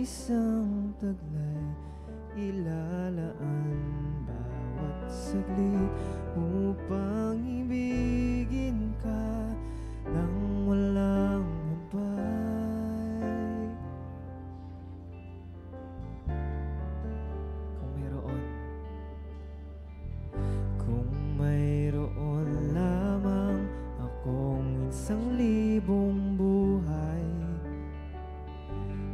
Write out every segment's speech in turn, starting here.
isang taglay, ilalaan bawat saglit upang ibigin ka nang walang humpay. Kung mayroon lamang akong 1,000 buhay,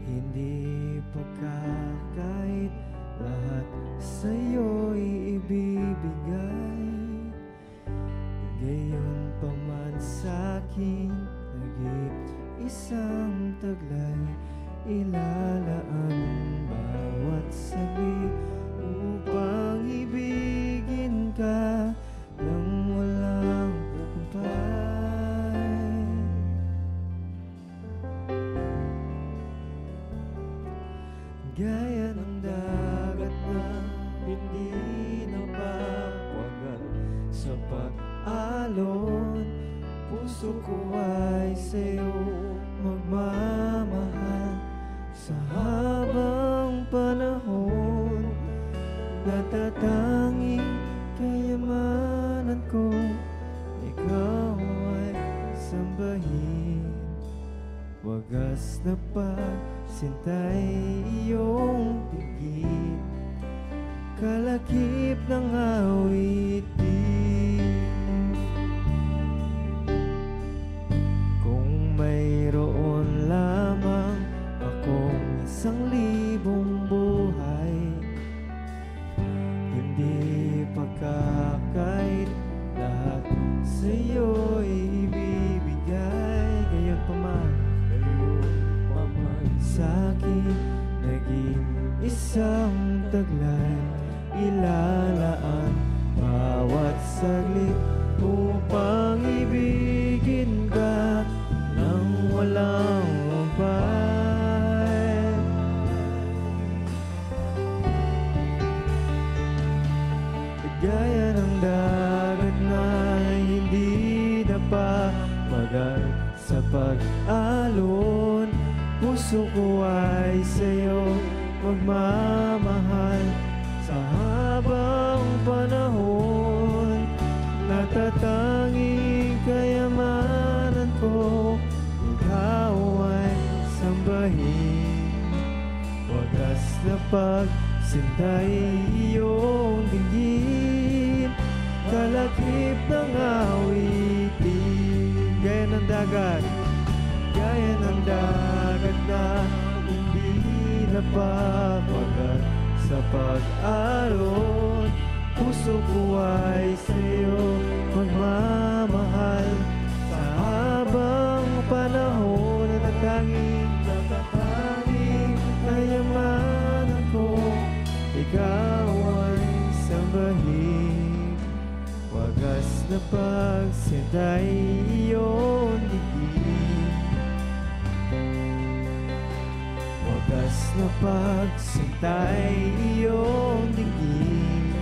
hindi pagkakait lahat sa'yo'y ibibigay. Gayon pa man sa'kin nagip isang taglay, ilalaan bawat saglit upang ibigin ka nang walang humpay. Gaya ng dagat na hindi napapawagan sa pag-alon, puso ko ay sa'yo magmamahal sa habang panahon. Natatanging kayamanan ko, ikaw ay sambahin. Wagas na pagsintay iyong tigil, kalakip ng awitin. Kung mayroon lamang akong 1,000 buhay, hindi pagkakait lahat sa'yo'y ibibigay. Gayon pa man sa'kin naging isang taglay, ilalaan bawat saglit upang ibigin ka nang walang humpay. Gaya ng dagat na hindi napapagal sa pag-alon, puso ko ay sa'yo magmamahal sa habang panahon. Natatanging kayamanan ko, ikaw ay sambahin. Wagas na pagsintay iyong dinggin, kalakip ng awitin. Gaya ng dagat, gaya ng dagat na hindi napapagal sa pag-alon, puso ko ay sa'yo magmamahal sa habang panahon. Natatanging kayamanan ko, ikaw ay sambahin. Wagas na pagsintay iyong digin, wagas na pagsintay iyong digin,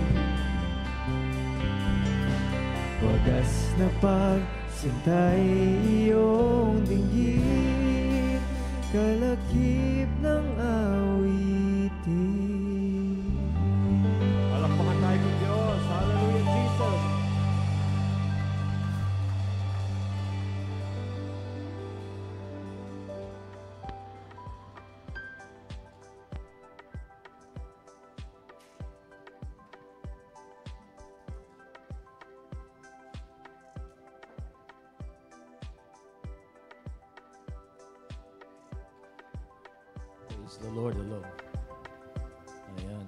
wagas na pagsintay iyong digin, kalakip ng awitin. Palakpakan tayo ng Diyos. Hallelujah, Jesus. Praise the Lord alone. Ayan.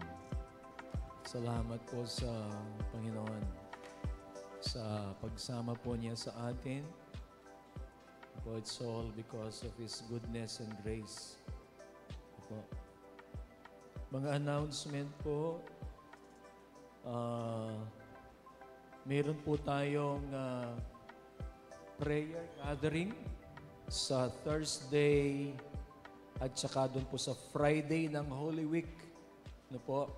Salamat po sa Panginoon sa pagsama po niya sa atin. Po, it's all because of His goodness and grace. Po. Mga announcement po. Meron po tayong prayer gathering sa Thursday at saka doon po sa Friday ng Holy Week. Ano po?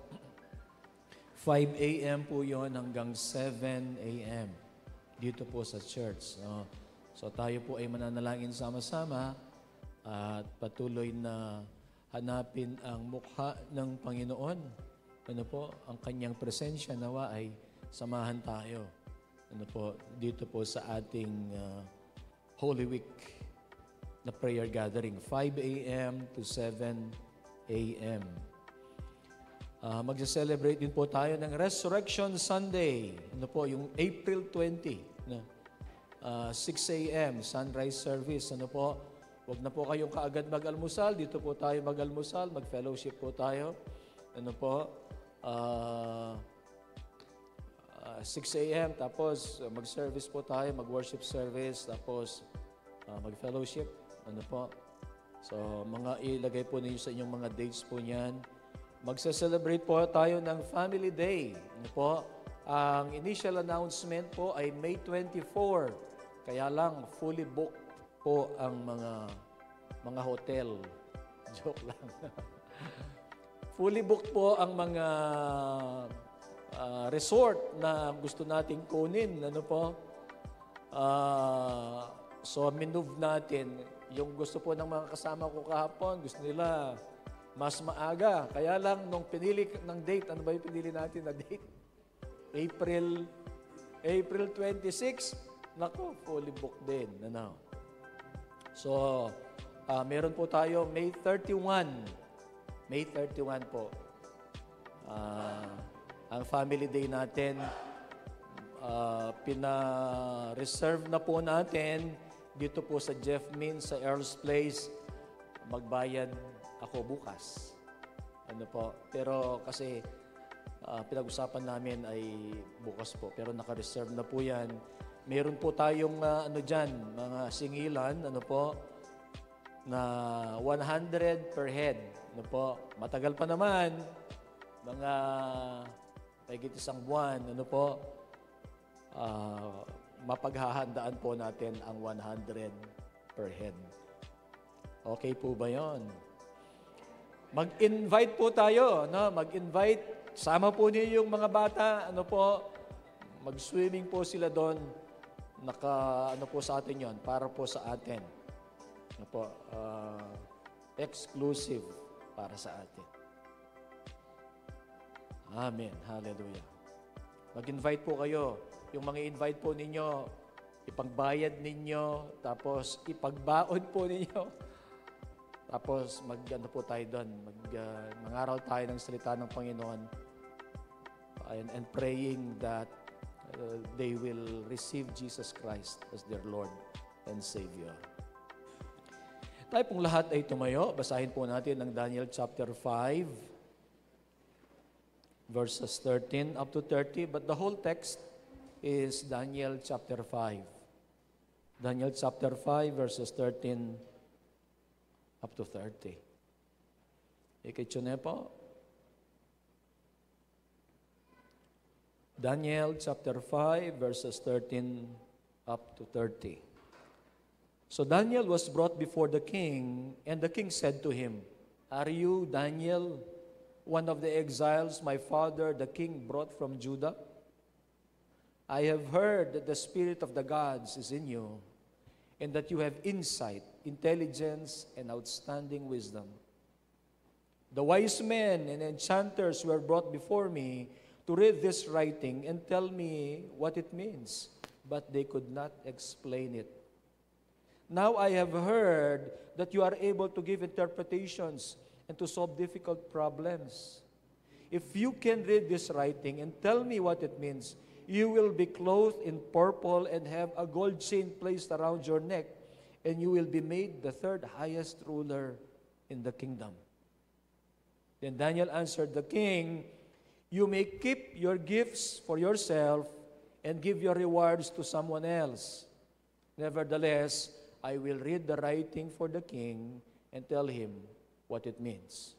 5 a.m. po yon hanggang 7 a.m. dito po sa church. So tayo po ay mananalangin sama-sama at patuloy na hanapin ang mukha ng Panginoon. Ano po, ang kanyang presensya nawa ay samahan tayo. Ano po, dito po sa ating Holy Week na prayer gathering, 5 a.m. to 7 a.m. Magsa-celebrate din po tayo ng Resurrection Sunday. Ano po, yung April 20, no? 6 a.m. sunrise service. Ano po, huwag na po kayong kaagad mag-almusal. Dito po tayo mag-almusal, mag-fellowship po tayo. Ano po, 6 a.m. Tapos mag-service po tayo, mag-worship service. Tapos mag-fellowship. Ano po. So, mga ilagay po ninyo sa inyong mga dates po niyan. Magsa-celebrate po tayo ng Family Day. Ano po. Ang initial announcement po ay May 24. Kaya lang, fully booked po ang mga hotel. Joke lang. Fully booked po ang mga resort na gusto nating kunin. Ano po? So, minove natin. Yung gusto po ng mga kasama ko kahapon, gusto nila mas maaga. Kaya lang, nung pinili ng date, ano ba yung pinili natin na date? April 26. Naku, fully booked din. Ano? So, meron po tayo May 31. May 31 po. Ang family day natin, pina-reserve na po natin dito po sa Jeff Min, sa Earl's Place. Magbayad ako bukas. Ano po? Pero kasi pinag-usapan namin ay bukas po. Pero naka-reserve na po yan. Meron po tayong mga singilan, na 100 per head. Ano po? Matagal pa naman. Mga higit isang buwan. Ano po? Mapaghahandaan po natin ang 100 per head. Okay po ba yon? Mag-invite po tayo, no? Mag-invite. Sama po niyo yung mga bata, ano po? Mag-swimming po sila doon. Ano po sa atin yon? Para po sa atin. Ano po? Exclusive para sa atin. Amen. Hallelujah. Mag-invite po kayo. Yung mga invite po ninyo, ipagbayad ninyo, tapos ipagbaon po ninyo. Tapos mag-ano po tayo doon, mangaral tayo ng salita ng Panginoon and praying that they will receive Jesus Christ as their Lord and Savior. Tayo pong lahat ay tumayo. Basahin po natin ang Daniel chapter 5, verses 13 up to 30. But the whole text is Daniel chapter 5. Daniel chapter 5, verses 13 up to 30. Ikitsune po. Daniel chapter 5, verses 13 up to 30. So Daniel was brought before the king, and the king said to him, "Are you Daniel, one of the exiles my father the king brought from Judah? I have heard that the spirit of the gods is in you, and that you have insight, intelligence, and outstanding wisdom. The wise men and enchanters were brought before me to read this writing and tell me what it means, but they could not explain it. Now I have heard that you are able to give interpretations and to solve difficult problems. If you can read this writing and tell me what it means, you will be clothed in purple and have a gold chain placed around your neck, and you will be made the third highest ruler in the kingdom." Then Daniel answered the king, "You may keep your gifts for yourself and give your rewards to someone else. Nevertheless, I will read the writing for the king and tell him what it means.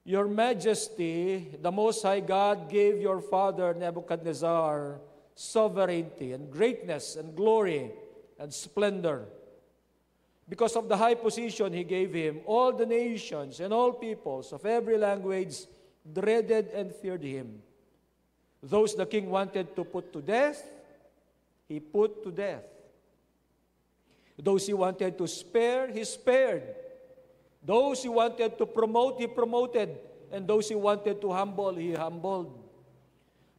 Your Majesty, the Most High God gave your father Nebuchadnezzar sovereignty and greatness and glory and splendor. Because of the high position he gave him, all the nations and all peoples of every language dreaded and feared him. Those the king wanted to put to death, he put to death. Those he wanted to spare, he spared. Those he wanted to promote, he promoted. And those he wanted to humble, he humbled.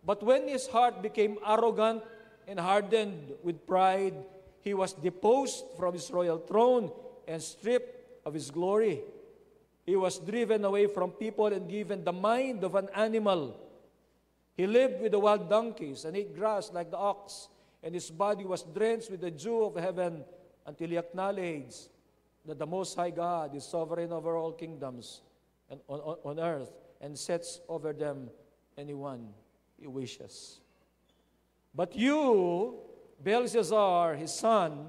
But when his heart became arrogant and hardened with pride, he was deposed from his royal throne and stripped of his glory. He was driven away from people and given the mind of an animal. He lived with the wild donkeys and ate grass like the ox, and his body was drenched with the dew of heaven until he acknowledged that the Most High God is sovereign over all kingdoms and on earth and sets over them anyone he wishes. But you, Belshazzar, his son,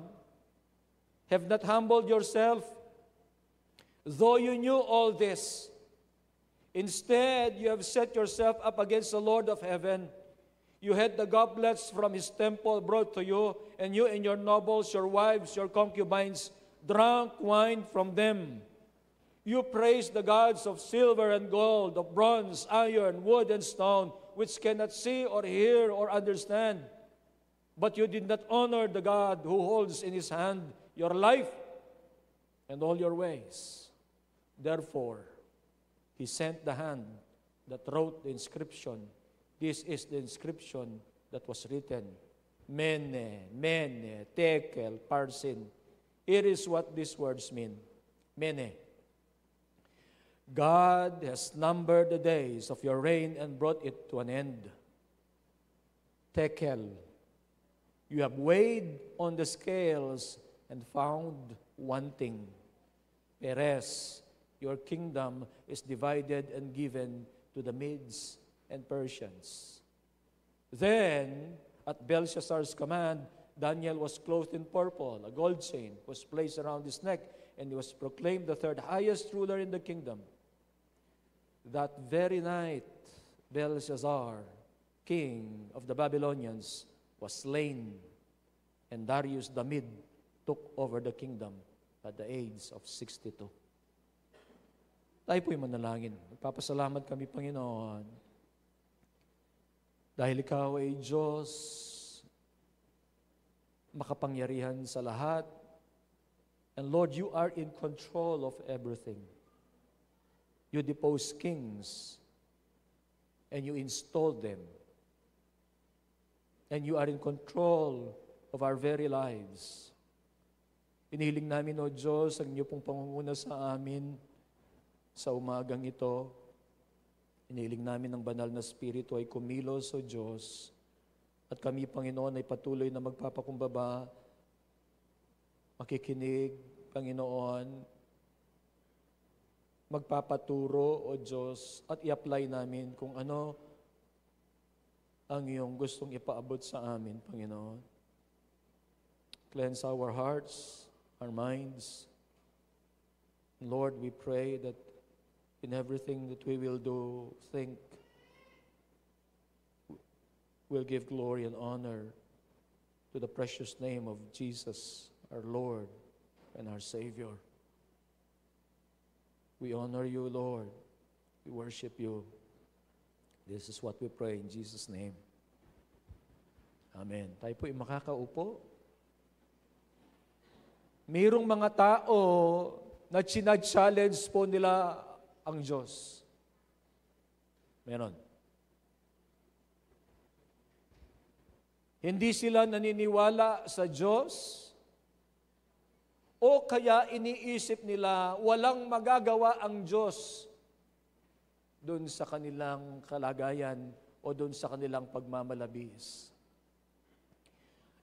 have not humbled yourself, though you knew all this. Instead, you have set yourself up against the Lord of heaven. You had the goblets from his temple brought to you, and you and your nobles, your wives, your concubines, drank wine from them. You praised the gods of silver and gold, of bronze, iron, wood, and stone, which cannot see or hear or understand. But you did not honor the God who holds in his hand your life and all your ways. Therefore, he sent the hand that wrote the inscription. This is the inscription that was written. Mene, mene, tekel, parsin. It is what these words mean. Mene. God has numbered the days of your reign and brought it to an end. Tekel. You have weighed on the scales and found wanting. Peres. Your kingdom is divided and given to the Medes and Persians. Then, at Belshazzar's command, Daniel was clothed in purple. A gold chain was placed around his neck, and he was proclaimed the third highest ruler in the kingdom. That very night, Belshazzar, king of the Babylonians, was slain, and Darius the Mede took over the kingdom at the age of 62. Tayo po'y manalangin. Magpapasalamat kami, Panginoon, dahil Ikaw ay Diyos, makapangyarihan sa lahat. And Lord, You are in control of everything. You depose kings, and You install them. And You are in control of our very lives. Inihiling namin, O Diyos, ang Inyo pong pangunguna sa amin sa umagang ito. Inihiling namin ng banal na Espiritu ay kumilos, O Diyos, at kami, Panginoon, ay patuloy na magpapakumbaba, makikinig, Panginoon, magpapaturo, O Diyos, at i-apply namin kung ano ang Iyong gustong ipaabot sa amin, Panginoon. Cleanse our hearts, our minds. Lord, we pray that in everything that we will do, think, we'll give glory and honor to the precious name of Jesus, our Lord and our Savior. We honor You, Lord. We worship You. This is what we pray in Jesus' name. Amen. Tayo po ay makakaupo. Mayroong mga tao na challenge po nila ang Diyos. Meron. Hindi sila naniniwala sa Diyos, o kaya iniisip nila walang magagawa ang Diyos doon sa kanilang kalagayan o doon sa kanilang pagmamalabis.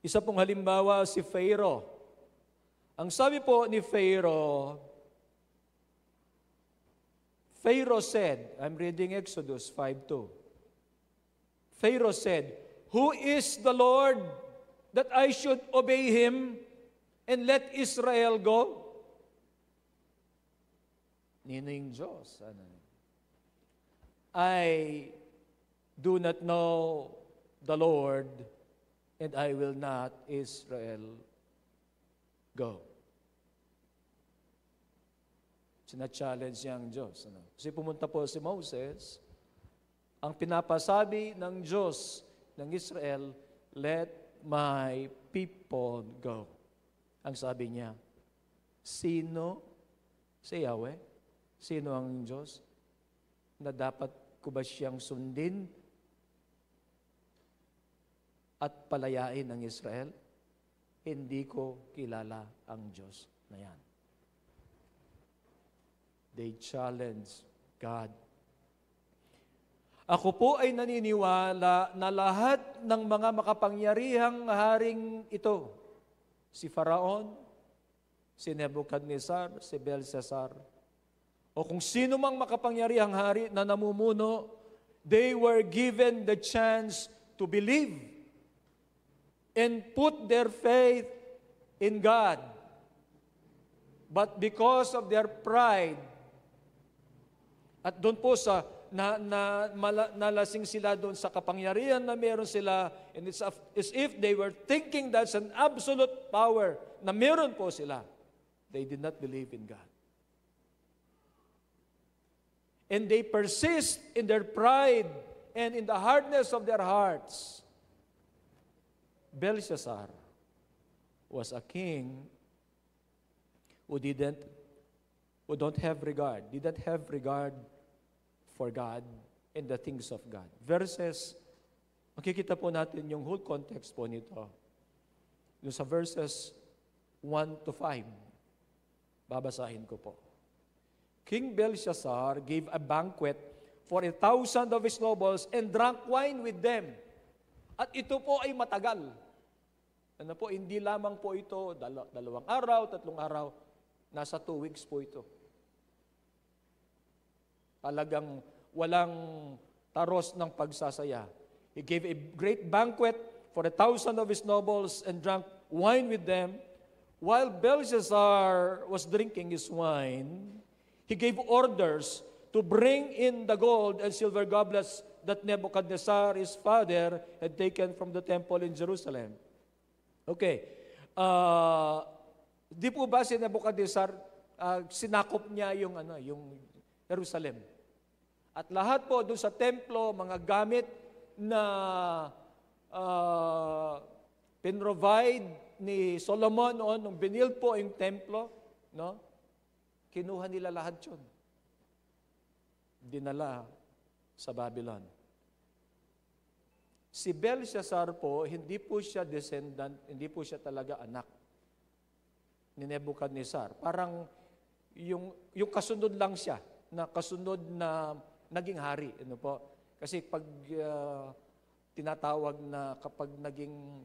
Isa pong halimbawa si Pharaoh. Ang sabi po ni Pharaoh said, I'm reading Exodus 5:2. Pharaoh said, "Who is the Lord that I should obey Him and let Israel go?" Nino yung Diyos? Ano? I do not know the Lord, and I will not Israel go. Sina-challenge niya ang Diyos. Ano? Kasi pumunta po si Moses, ang pinapasabi ng Diyos ng Israel, "Let my people go." Ang sabi niya, sino Si Yahweh? Sino ang Diyos? Na dapat ko ba siyang sundin at palayain ang Israel? Hindi ko kilala ang Diyos na yan. They challenge God. Ako po ay naniniwala na lahat ng mga makapangyarihang haring ito, si Faraon, si Nebuchadnezzar, si Belshazzar, o kung sino mang makapangyarihang hari na namumuno, they were given the chance to believe and put their faith in God. But because of their pride, at doon po sa nalasing sila doon sa kapangyarihan na meron sila, and it's as if they were thinking that's an absolute power na meron po sila. They did not believe in God. And they persist in their pride and in the hardness of their hearts. Belshazzar was a king who didn't have regard for God and the things of God. Verses, makikita po natin yung whole context po nito. Yung sa verses 1 to 5. Babasahin ko po. King Belshazzar gave a banquet for 1,000 of his nobles and drank wine with them. At ito po ay matagal. Ano po, hindi lamang po ito, 2 araw, 3 araw, nasa 2 weeks po ito. Talagang walang taros ng pagsasaya. He gave a great banquet for 1,000 of his nobles and drank wine with them. While Belshazzar was drinking his wine, he gave orders to bring in the gold and silver goblets that Nebuchadnezzar, his father, had taken from the temple in Jerusalem. Okay. Di po ba si Nebuchadnezzar, sinakop niya yung Jerusalem? At lahat po doon sa templo, mga gamit na pinrovide ni Solomon noon, nung binil po yung templo, no? Kinuha nila lahat yun. Dinala sa Babylon. Si Belshazzar po, hindi po siya descendant, hindi po siya talaga anak ni Nebuchadnezzar. Parang yung kasunod lang siya, na kasunod na naging hari. Ano po? Kasi pag tinatawag na kapag naging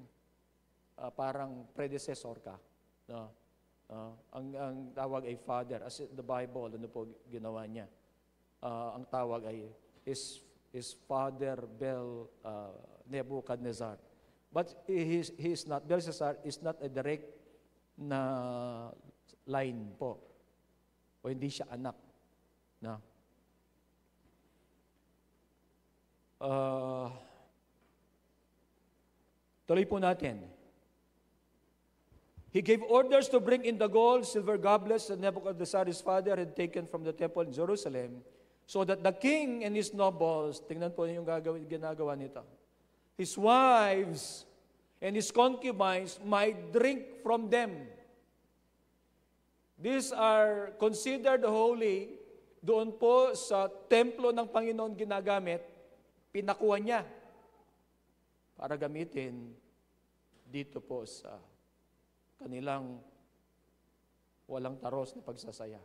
parang predecessor ka, no? Ang tawag ay father. As in the Bible, ano po ginawa niya? Ang tawag ay his father Nebuchadnezzar. But he is not, Belshazzar is not a direct na line po. O hindi siya anak. No? Tuloy po natin. He gave orders to bring in the gold, silver goblets that Nebuchadnezzar, his father, had taken from the temple in Jerusalem, so that the king and his nobles, tingnan po yung ginagawa nito, his wives and his concubines might drink from them. These are considered holy. Doon po sa templo ng Panginoon ginagamit, pinakuha niya para gamitin dito po sa kanilang walang taros na pagsasaya.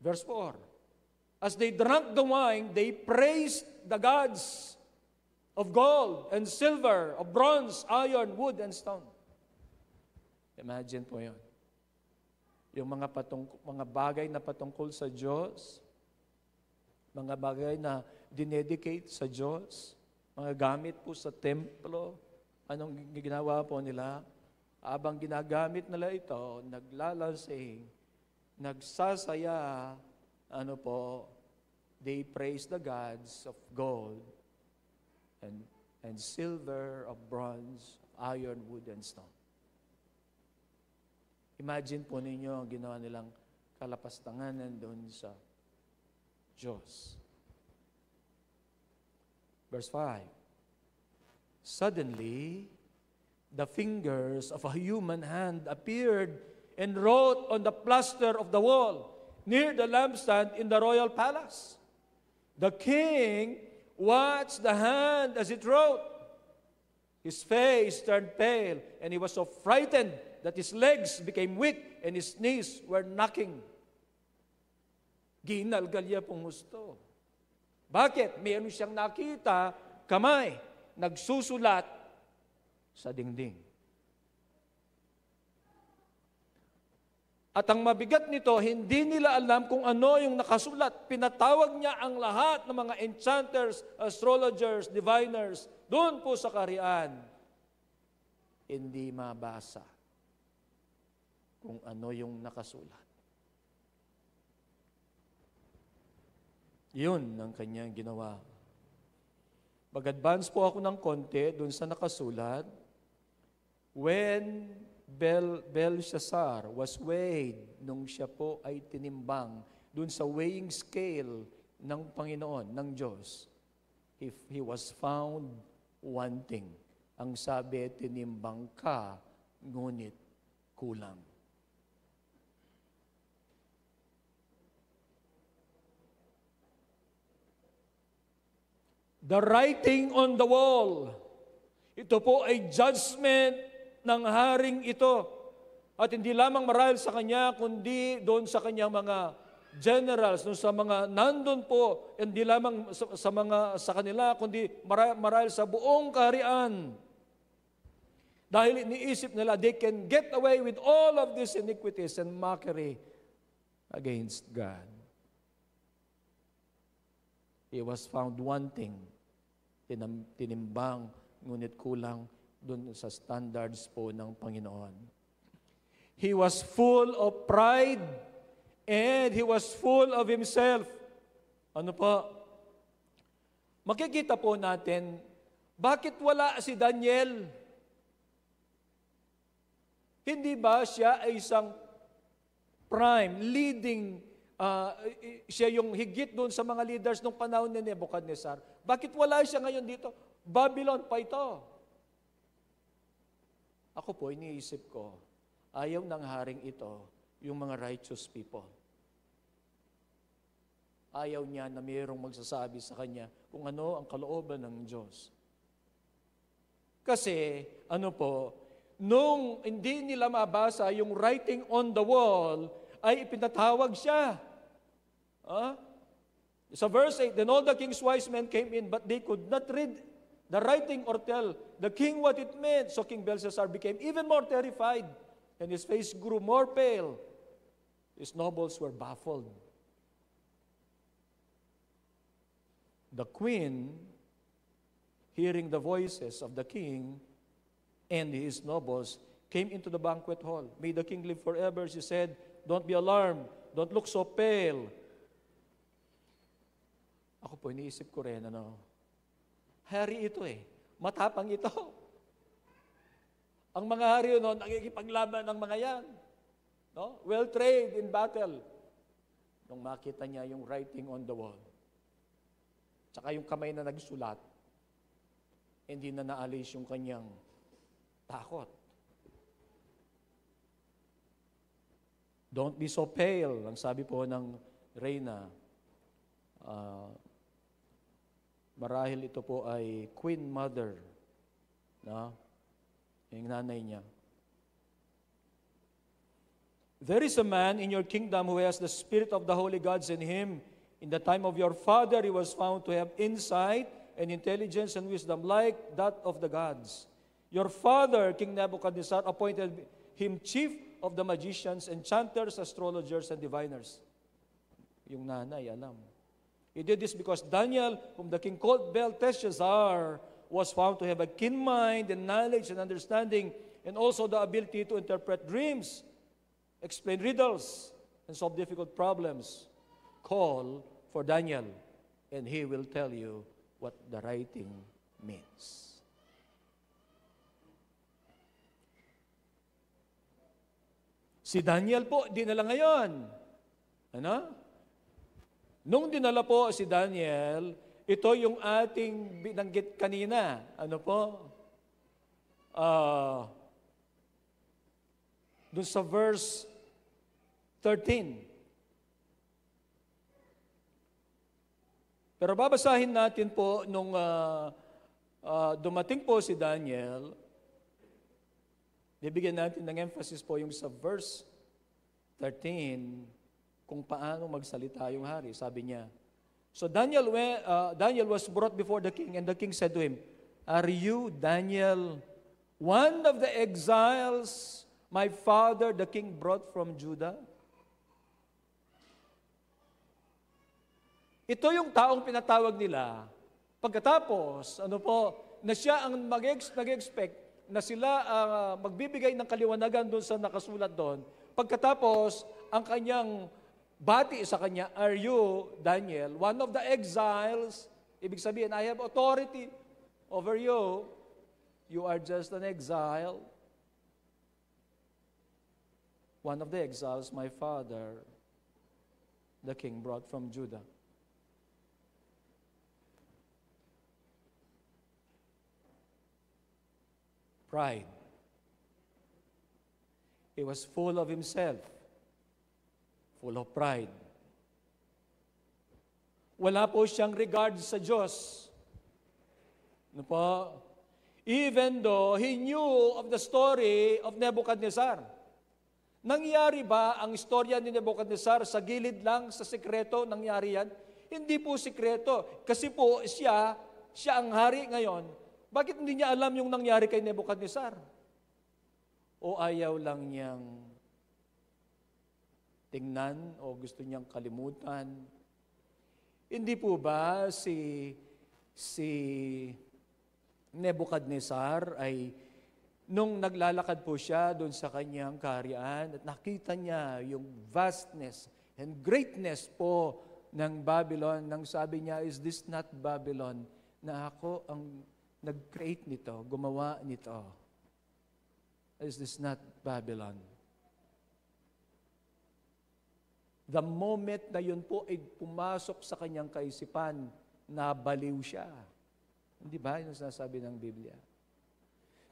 Verse 4, as they drank the wine, they praised the gods of gold and silver, of bronze, iron, wood, and stone. Imagine po yun. Yung mga bagay na patungkol sa Diyos, mga bagay na dinedicate sa Diyos, mga gamit po sa templo, anong ginawa po nila? Habang ginagamit nila ito, naglalasing, nagsasaya, they praise the gods of gold and silver, of bronze, iron, wood, and stone. Imagine po ninyo ang ginawa nilang kalapastanganan doon sa Diyos. Verse 5, suddenly, the fingers of a human hand appeared and wrote on the plaster of the wall near the lampstand in the royal palace. The king watched the hand as it wrote. His face turned pale, and he was so frightened that his legs became weak and his knees were knocking. Ginalgalya pong husto. Bakit? Mayroon siyang nakita, kamay, nagsusulat sa dingding. At ang mabigat nito, hindi nila alam kung ano yung nakasulat. Pinatawag niya ang lahat ng mga enchanters, astrologers, diviners, doon po sa kaharian. Hindi mabasa kung ano yung nakasulat. Yun ang kanyang ginawa. Mag-advance po ako ng konti doon sa nakasulat. When Belshazzar was weighed, nung siya po ay tinimbang doon sa weighing scale ng Panginoon, ng Diyos, if he was found wanting. Ang sabi, tinimbang ka, ngunit kulang. The writing on the wall. Ito po ay judgment ng haring ito. At hindi lamang marahil sa kanya, kundi doon sa kanyang mga generals, doon sa mga nandun po, hindi lamang sa kanila, kundi marahil sa buong kaharian. Dahil iniisip nila, they can get away with all of these iniquities and mockery against God. He was found wanting, tinimbang, ngunit kulang doon sa standards po ng Panginoon. He was full of pride and he was full of himself. Ano po? Makikita po natin, bakit wala si Daniel? Hindi ba siya ay isang prime, leading, siya yung higit doon sa mga leaders nung panahon ni Nebuchadnezzar? Bakit wala siya ngayon dito? Babylon pa ito. Ako po, iniisip ko, ayaw ng haring ito yung mga righteous people. Ayaw niya na mayroong magsasabi sa kanya kung ano ang kalooban ng Diyos. Kasi, ano po, nung hindi nila mabasa yung writing on the wall, ay ipinatawag siya. Sa verse 8, then all the king's wise men came in, but they could not read the writing or tell the king what it meant. So King Belshazzar became even more terrified, and his face grew more pale. His nobles were baffled. The queen, hearing the voices of the king and his nobles, came into the banquet hall. May the king live forever, she said. Don't be alarmed. Don't look so pale. Ako po, iniisip ko rin, hari ito matapang ito. Ang mga hari nakikipaglaban ng mga yan. No? Well-trained in battle. Nung makita niya yung writing on the wall, tsaka yung kamay na nagsulat, hindi na naalis yung kanyang takot. Don't be so pale, ang sabi po ng Reyna. Marahil ito po ay Queen Mother, no? Yung nanay niya. There is a man in your kingdom who has the spirit of the holy gods in him. In the time of your father, he was found to have insight and intelligence and wisdom like that of the gods. Your father, King Nebuchadnezzar, appointed him chief of the magicians, enchanters, astrologers, and diviners. Yung nanay, alam. He did this because Daniel, whom the king called Belteshazzar, was found to have a keen mind and knowledge and understanding, and also the ability to interpret dreams, explain riddles, and solve difficult problems. Call for Daniel, and he will tell you what the writing means. Si Daniel po, dinala ngayon. Ano? Nung dinala po si Daniel, ito yung ating binanggit kanina. Ano po? dun sa verse 13. Pero babasahin natin po nung dumating po si Daniel, bibigyan natin ng emphasis po yung sa verse 13, kung paano magsalita yung hari. Sabi niya, so Daniel was brought before the king, and the king said to him, "Are you Daniel, one of the exiles my father the king brought from Judah?" Ito yung taong pinatawag nila. Pagkatapos, na siya ang nag-expect na sila magbibigay ng kaliwanagan doon sa nakasulat doon. Pagkatapos, ang kanyang bati sa kanya, "Are you, Daniel, one of the exiles?" Ibig sabihin, I have authority over you. You are just an exile. One of the exiles my father, the king, brought from Judah. Pride. He was full of himself, full of pride. Wala po siyang regard sa Diyos. Ano po? Even though he knew of the story of Nebuchadnezzar. Nangyari ba ang istorya ni Nebuchadnezzar sa gilid lang, sa sekreto? Nangyari yan? Hindi po sekreto. Kasi po siya ang hari ngayon. Bakit hindi niya alam yung nangyari kay Nebuchadnezzar? O ayaw lang niyang tingnan o gusto niyang kalimutan? Hindi po ba si Nebuchadnezzar ay nung naglalakad po siya doon sa kanyang kaharian at nakita niya yung vastness and greatness po ng Babylon, nang sabi niya, "Is this not Babylon na ako ang nag-create nito, gumawa nito? Is this not Babylon?" The moment na yun po ay pumasok sa kanyang kaisipan, nabaliw siya. Hindi ba? Yung sinasabi ng Biblia.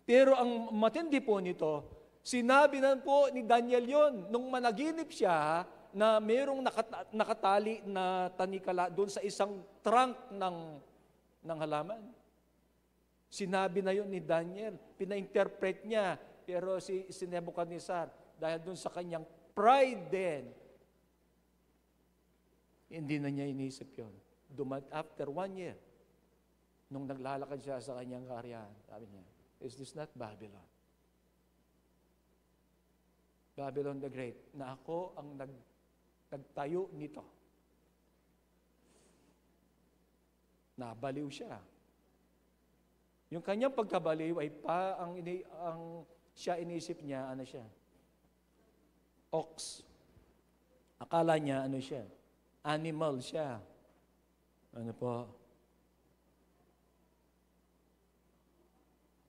Pero ang matindi po nito, sinabi na po ni Daniel yon nung managinip siya na mayroong nakatali na tanikala doon sa isang trunk ng halaman. Sinabi na yon ni Daniel, pina-interpret niya, pero si Nebuchadnezzar, dahil doon sa kanyang pride din, hindi na niya inisip yun. After 1 year, nung naglalakad siya sa kanyang kaharian, sabi niya, "Is this not Babylon? Babylon the Great, na ako ang nagtayo nito." Nabaliw siya. Yung kanyang pagkabaliw ay ang siya inisip niya, ano siya? Ox. Akala niya, ano siya? Animal siya. Ano po?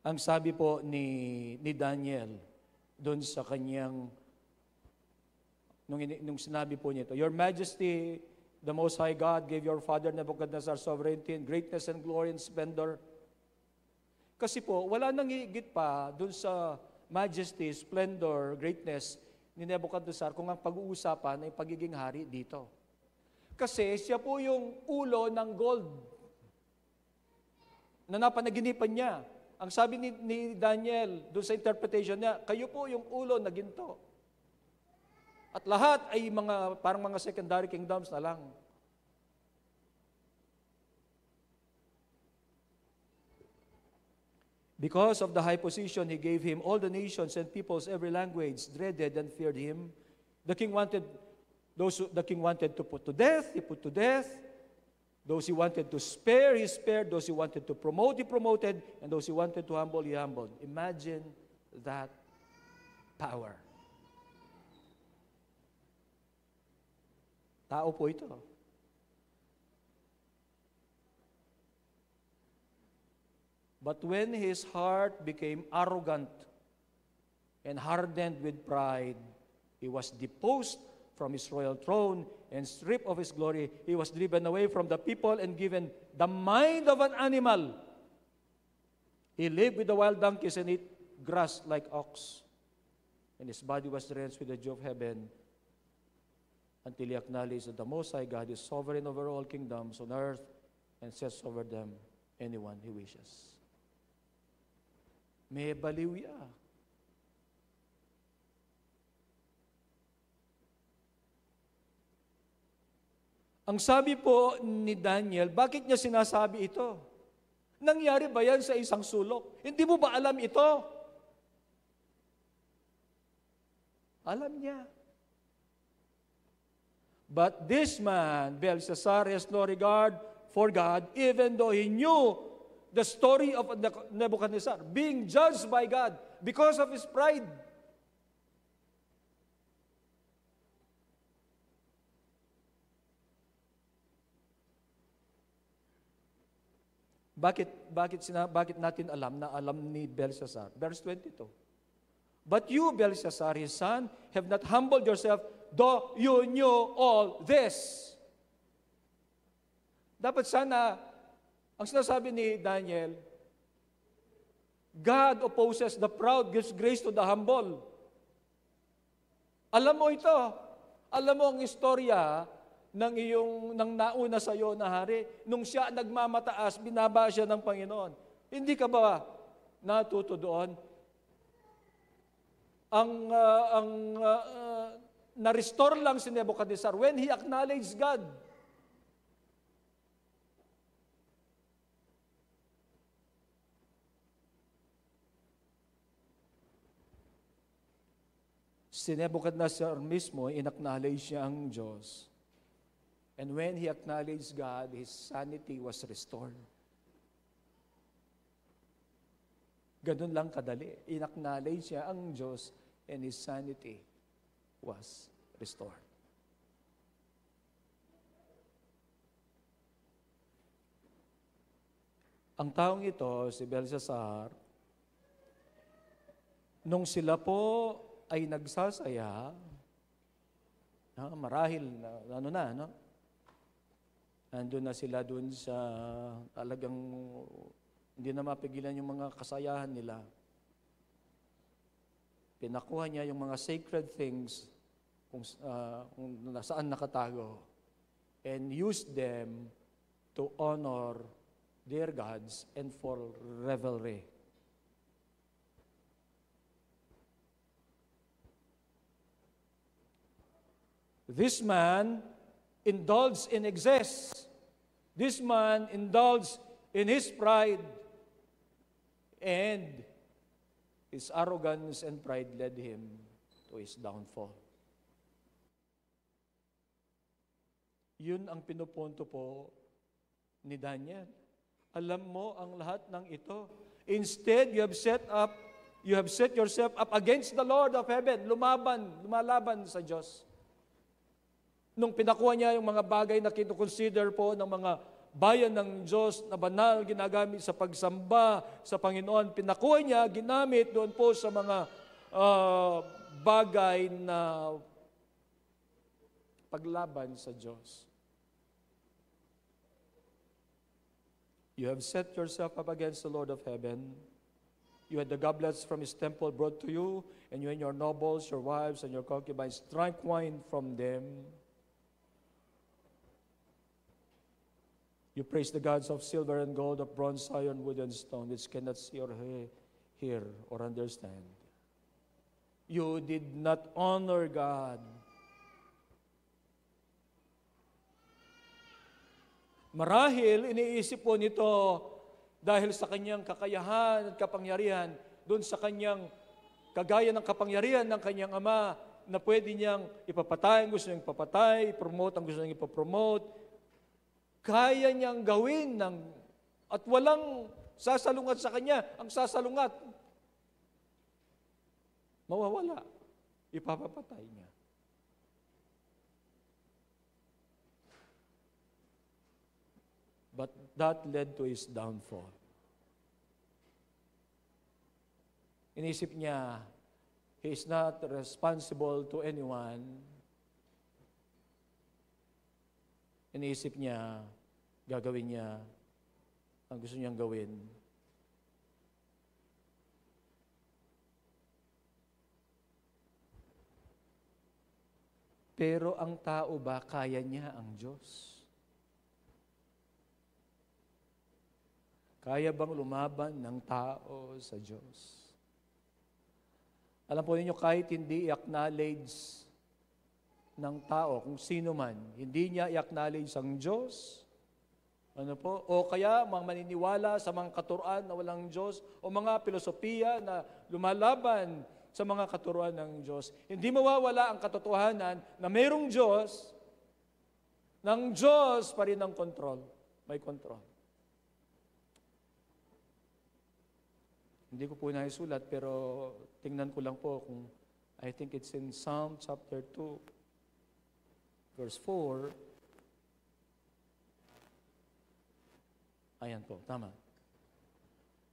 Ang sabi po ni Daniel doon sa kanyang nung sinabi po niya ito, "Your Majesty, the Most High God, gave your father Nebuchadnezzar sovereignty and greatness and glory and splendor." Kasi po, wala nang higit pa doon sa majesty, splendor, greatness ni Nebuchadnezzar kung ang pag-uusapan ay pagiging hari dito. Kasi siya po yung ulo ng gold na napanaginipan niya. Ang sabi ni Daniel doon sa interpretation niya, "Kayo po yung ulo na ginto." At lahat ay parang mga secondary kingdoms na lang. Because of the high position he gave him, all the nations and peoples, every language, dreaded and feared him. The king wanted to put to death, he put to death. Those he wanted to spare, he spared. Those he wanted to promote, he promoted. And those he wanted to humble, he humbled. Imagine that power. Tao po ito. But when his heart became arrogant and hardened with pride, he was deposed from his royal throne and stripped of his glory. He was driven away from the people and given the mind of an animal. He lived with the wild donkeys and ate grass like ox. and his body was drenched with the dew of heaven until he acknowledged that the Most High God is sovereign over all kingdoms on earth and sets over them anyone he wishes. May baliw ya. Ang sabi po ni Daniel, bakit niya sinasabi ito? Nangyari ba yan sa isang sulok? Hindi mo ba alam ito? Alam niya. But this man, Belshazzar, has no regard for God, even though he knew the story of Nebuchadnezzar being judged by God because of his pride. Bakit natin alam na alam ni Belshazzar? Verse 22. But you, Belshazzar, his son, have not humbled yourself, though you knew all this. Dapat sana, ang sinasabi ni Daniel, God opposes the proud, gives grace to the humble. Alam mo ito. Alam mo ang istorya ng nauna sa iyo na hari. Nung siya nagmamataas, binaba siya ng Panginoon. Hindi ka ba natuto doon? Na-restore lang si Nebuchadnezzar when he acknowledged God. Si Nebuchadnezzar mismo, in-acknowledge niya ang Diyos. And when he acknowledged God, his sanity was restored. Ganun lang kadali. In-acknowledge niya ang Diyos and his sanity was restored. Ang taong ito, si Belshazzar, nung sila po ay nagsasaya, marahil, nandun na sila dun sa talagang hindi na mapigilan yung mga kasayahan nila. Pinakuha niya yung mga sacred things kung nasaan nakatago and used them to honor their gods and for revelry. This man indulged in excess. This man indulged in his pride, and his arrogance and pride led him to his downfall. Yun ang pinupunto po ni Daniel. Alam mo ang lahat ng ito. Instead, you have set yourself up against the Lord of heaven. Lumalaban sa Diyos. Nung pinakuha niya yung mga bagay na kinukonsider po ng mga bayan ng Diyos na banal, ginagamit sa pagsamba sa Panginoon, pinakuha niya, ginamit doon po sa mga bagay na paglaban sa Diyos. You have set yourself up against the Lord of heaven. You had the goblets from his temple brought to you, and you and your nobles, your wives, and your concubines drank wine from them. You praise the gods of silver and gold, of bronze, iron, wood, and stone, which cannot see or hear or understand. You did not honor God. Marahil, iniisip po nito dahil sa kanyang kakayahan at kapangyarihan, doon sa kanyang kagaya ng kapangyarihan ng kanyang ama, na pwede niyang ipapatay ang gusto niyang ipapatay, promote ang gusto niyang ipapromote, kaya niyang gawin at walang sasalungat sa kanya. Ang sasalungat, mawawala. Ipapapatay niya. But that led to his downfall. Inisip niya, he is not responsible to anyone. Iniisip niya, gagawin niya ang gusto niyang gawin. Pero ang tao ba, kaya niya ang Diyos? Kaya bang lumaban ng tao sa Diyos? Alam po ninyo, kahit hindi i-acknowledge ng tao, kung sino man, hindi niya i-acknowledge ang Diyos, o kaya mga maniniwala sa mga katuruan na walang Diyos, o mga filosofiya na lumalaban sa mga katuruan ng Diyos, hindi mawawala ang katotohanan na mayroong Diyos, ng Diyos pa rin ang control. May control. Hindi ko po naisulat, pero tingnan ko lang po kung, I think it's in Psalm chapter 2, verse 4. Ayan po, tama.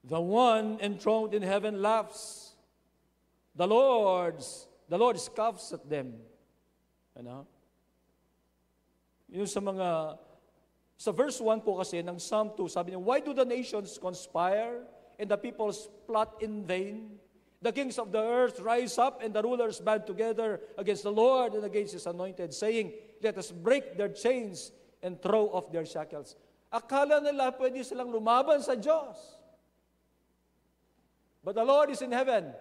The one enthroned in heaven laughs. The Lord scoffs at them. Ano? Yung sa verse 1 po kasi ng Psalm 2, sabi niya, why do the nations conspire and the peoples plot in vain? The kings of the earth rise up and the rulers band together against the Lord and against His anointed, saying, let us break their chains and throw off their shackles. Akala nila pwede silang lumaban sa Diyos. But the Lord is in heaven.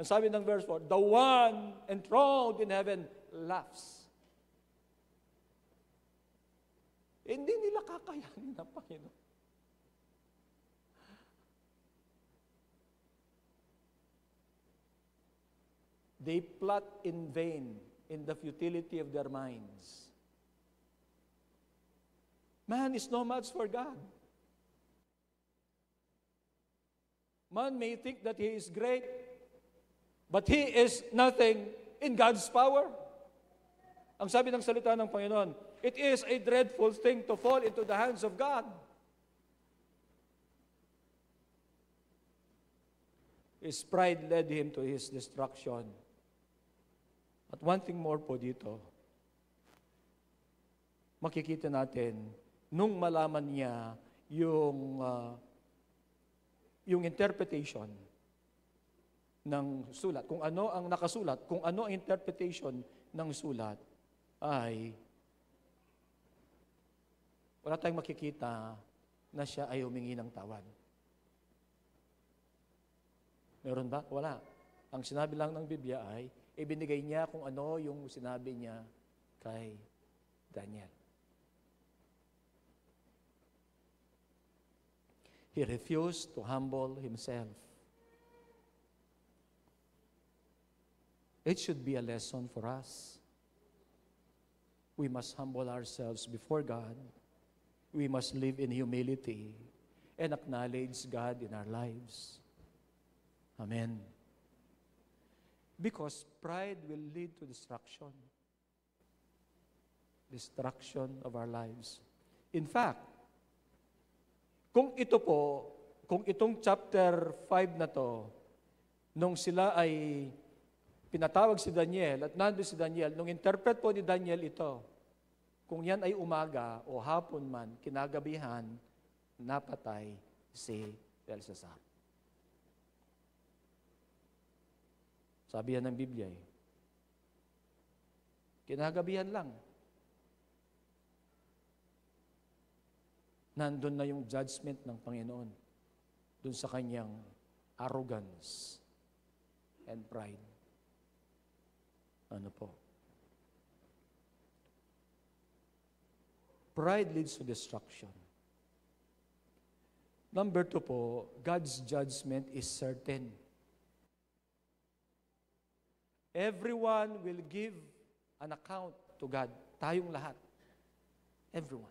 And sabi ng verse 4, the one enthroned in heaven laughs. Hindi nila kakayanin ng Panginoon. They plot in vain in the futility of their minds. Man is no match for God. Man may think that he is great, but he is nothing in God's power. Ang sabi ng salita ng Panginoon, it is a dreadful thing to fall into the hands of God. His pride led him to his destruction. At one thing more po dito, makikita natin, nung malaman niya yung interpretation ng sulat, kung ano ang nakasulat, kung ano ang interpretation ng sulat, ay wala tayong makikita na siya ay humingi ng tawad. Meron ba? Wala. Ang sinabi lang ng Biblia ay, ibinigay niya kung ano yung sinabi niya kay Daniel. He refused to humble himself. It should be a lesson for us. We must humble ourselves before God. We must live in humility and acknowledge God in our lives. Amen. Because pride will lead to destruction. Destruction of our lives. In fact, kung itong chapter 5 na to, nung sila ay pinatawag si Daniel, at nandun si Daniel, nung interpret po ni Daniel ito, kung yan ay umaga o hapon man, kinagabihan, napatay si Belshazzar. Sabi yan ng Biblia eh. Kinagabihan lang. Nandun na yung judgment ng Panginoon dun sa kanyang arrogance and pride. Ano po? Pride leads to destruction. Number 2 po, God's judgment is certain. Everyone will give an account to God. Tayong lahat. Everyone.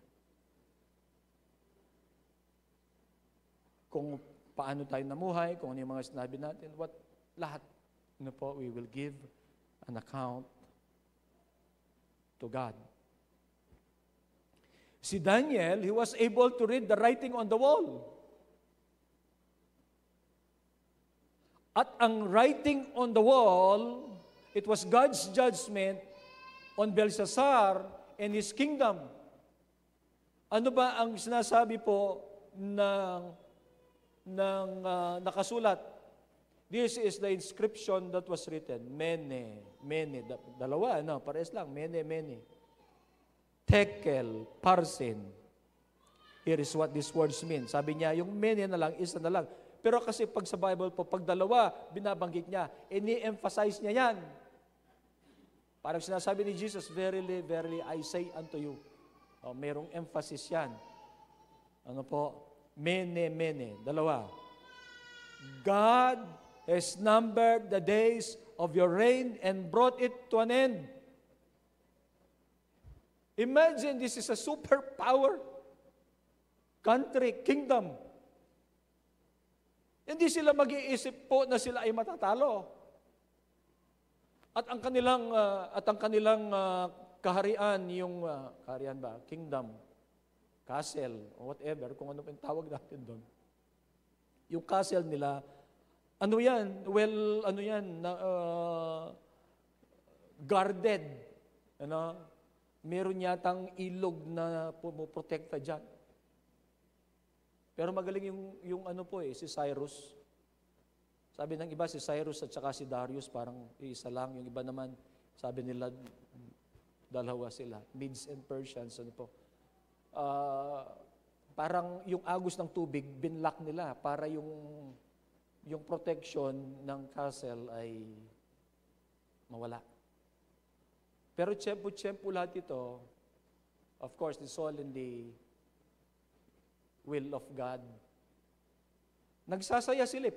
Kung paano tayo namuhay, kung ano yung mga sinabi natin, lahat. Ano po, we will give an account to God. Si Daniel, he was able to read the writing on the wall. At ang writing on the wall, it was God's judgment on Belshazzar and his kingdom. Ano ba ang sinasabi po ng nakasulat? This is the inscription that was written, Mene, mene, dalawa, ano, pares lang, mene. Tekel, parsin. Here is what these words mean. Sabi niya, yung mene na lang, isa na lang. Pero kasi pag sa Bible po, pag dalawa, binabanggit niya, ini-emphasize niya yan. Parang sinasabi ni Jesus, verily, verily, I say unto you. Merong emphasis yan. Ano po? Mene, dalawa. God has numbered the days of your reign and brought it to an end. Imagine, this is a superpower country, kingdom. Hindi sila mag-iisip po na sila ay matatalo. At ang kanilang kaharian, yung kaharian ba, kingdom, castle, or whatever, kung ano pa yung tawag natin doon. Yung castle nila, ano yan? Well, ano yan? Guarded. Ano? Meron yatang ilog na pumoprotekta dyan. Pero magaling yung ano po si Cyrus. Sabi ng iba, si Cyrus at saka si Darius, parang isa lang. Yung iba naman, sabi nila, dalawa sila. Medes and Persians, ano po. Parang yung agos ng tubig, binlock nila para yung protection ng castle ay mawala. Pero tiyempo lahat ito, of course, it's all in the will of God. Nagsasaya sila.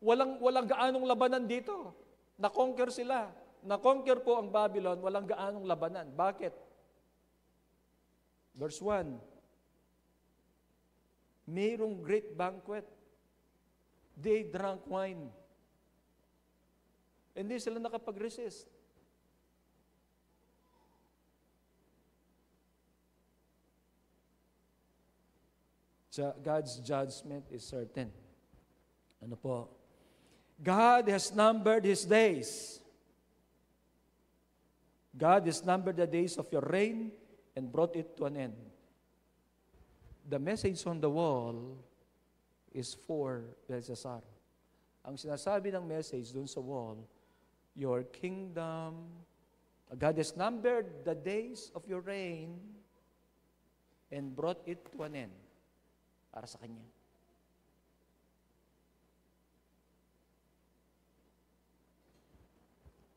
Walang gaanong labanan dito. Na-conquer sila. Na-conquer po ang Babylon, walang gaanong labanan. Bakit? Verse 1. Mayroong great banquet. They drank wine. Hindi sila nakapag-resist. God's judgment is certain. Ano po? God has numbered His days. God has numbered the days of your reign and brought it to an end. The message on the wall is for Belshazzar. Ang sinasabi ng message dun sa wall, your kingdom, God has numbered the days of your reign and brought it to an end. Para sa Kanya.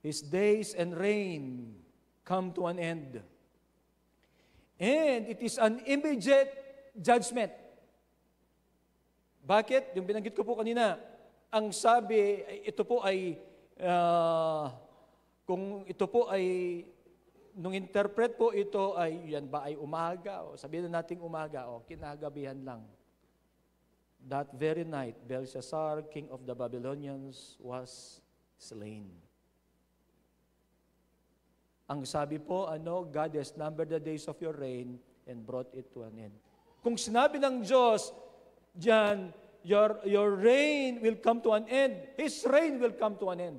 His days and reign come to an end. And it is an immediate judgment. Bakit? Yung binanggit ko po kanina, ang sabi, ito po ay, kung ito po ay, nung interpret po ito ay, yan ba ay umaga? O sabihin na natin umaga, o kinagabihan lang. That very night, Belshazzar, king of the Babylonians, was slain. Ang sabi po, God has numbered the days of your reign and brought it to an end. Kung sinabi ng Diyos, diyan, your reign will come to an end. His reign will come to an end.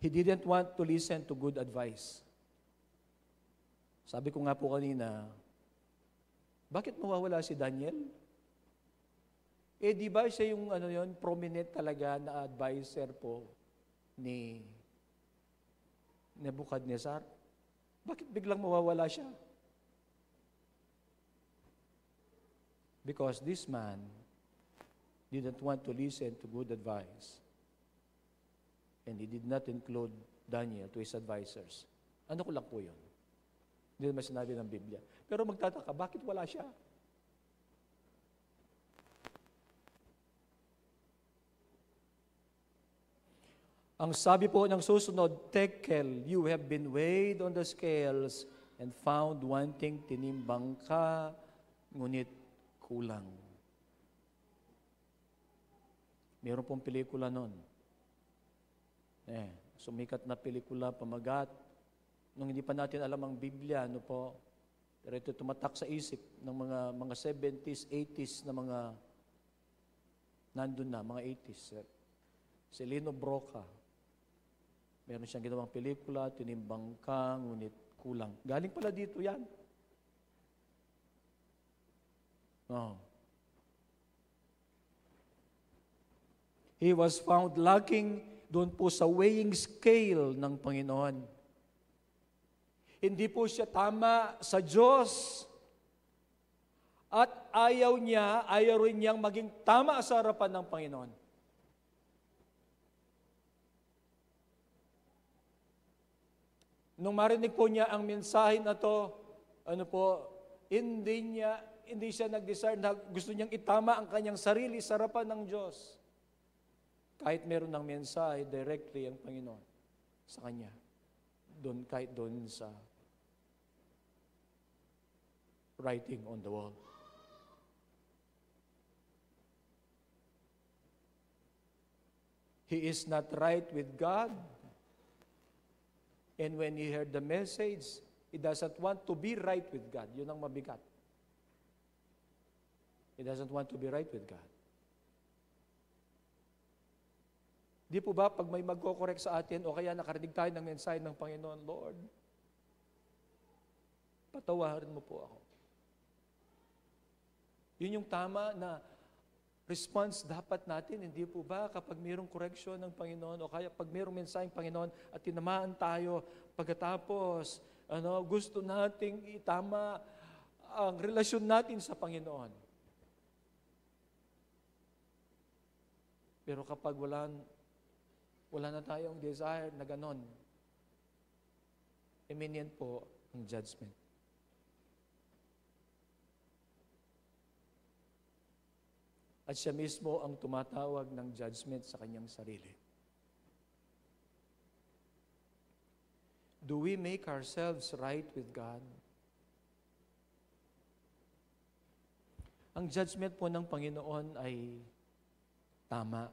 He didn't want to listen to good advice. Sabi ko nga po kanina, bakit mawawala si Daniel? Di ba siya yung prominent talaga na advisor po ni Nebuchadnezzar? Bakit biglang mawawala siya? Because this man didn't want to listen to good advice. And he did not include Daniel to his advisors. Ano ko lang po yun? Hindi naman sinabi ng Biblia. Pero magtataka, bakit wala siya? Ang sabi po ng susunod, Tekel, you have been weighed on the scales and found wanting, tinimbang ka, ngunit kulang. Meron pong pelikula nun. Sumikat na pelikula, Pamagat. Nung hindi pa natin alam ang Biblia, pero ito tumatak sa isip ng mga 70s, 80s na mga nandun na, mga 80s. Si Lino Broca. Meron siyang ginawang pelikula, Tinimbang ka, ngunit kulang. Galing pala dito yan. No. He was found lacking doon po sa weighing scale ng Panginoon. Hindi po siya tama sa Diyos. At ayaw rin niyang maging tama sa harapan ng Panginoon. Nung marinig po niya ang mensahe na to, hindi siya nag-desire na gusto niyang itama ang kanyang sarili sa harapan ng Diyos. Kahit meron ng mensahe directly ang Panginoon sa kanya. Kahit doon sa writing on the wall. He is not right with God. And when he heard the message, he doesn't want to be right with God. Yun ang mabigat. He doesn't want to be right with God. Di po ba, pag may magko-correct sa atin, o kaya nakarinig tayo ng mensahe ng Panginoon, Lord, patawarin mo po ako. Yun yung tama na response dapat natin, hindi po ba, kapag mayroong correction ng Panginoon, o kaya pag mayroong mensahe ng Panginoon, at tinamaan tayo, pagkatapos, gusto nating itama ang relasyon natin sa Panginoon. Pero kapag wala na tayong desire na ganon, imminent po ang judgment. At siya mismo ang tumatawag ng judgment sa kanyang sarili. Do we make ourselves right with God? Ang judgment po ng Panginoon ay tama.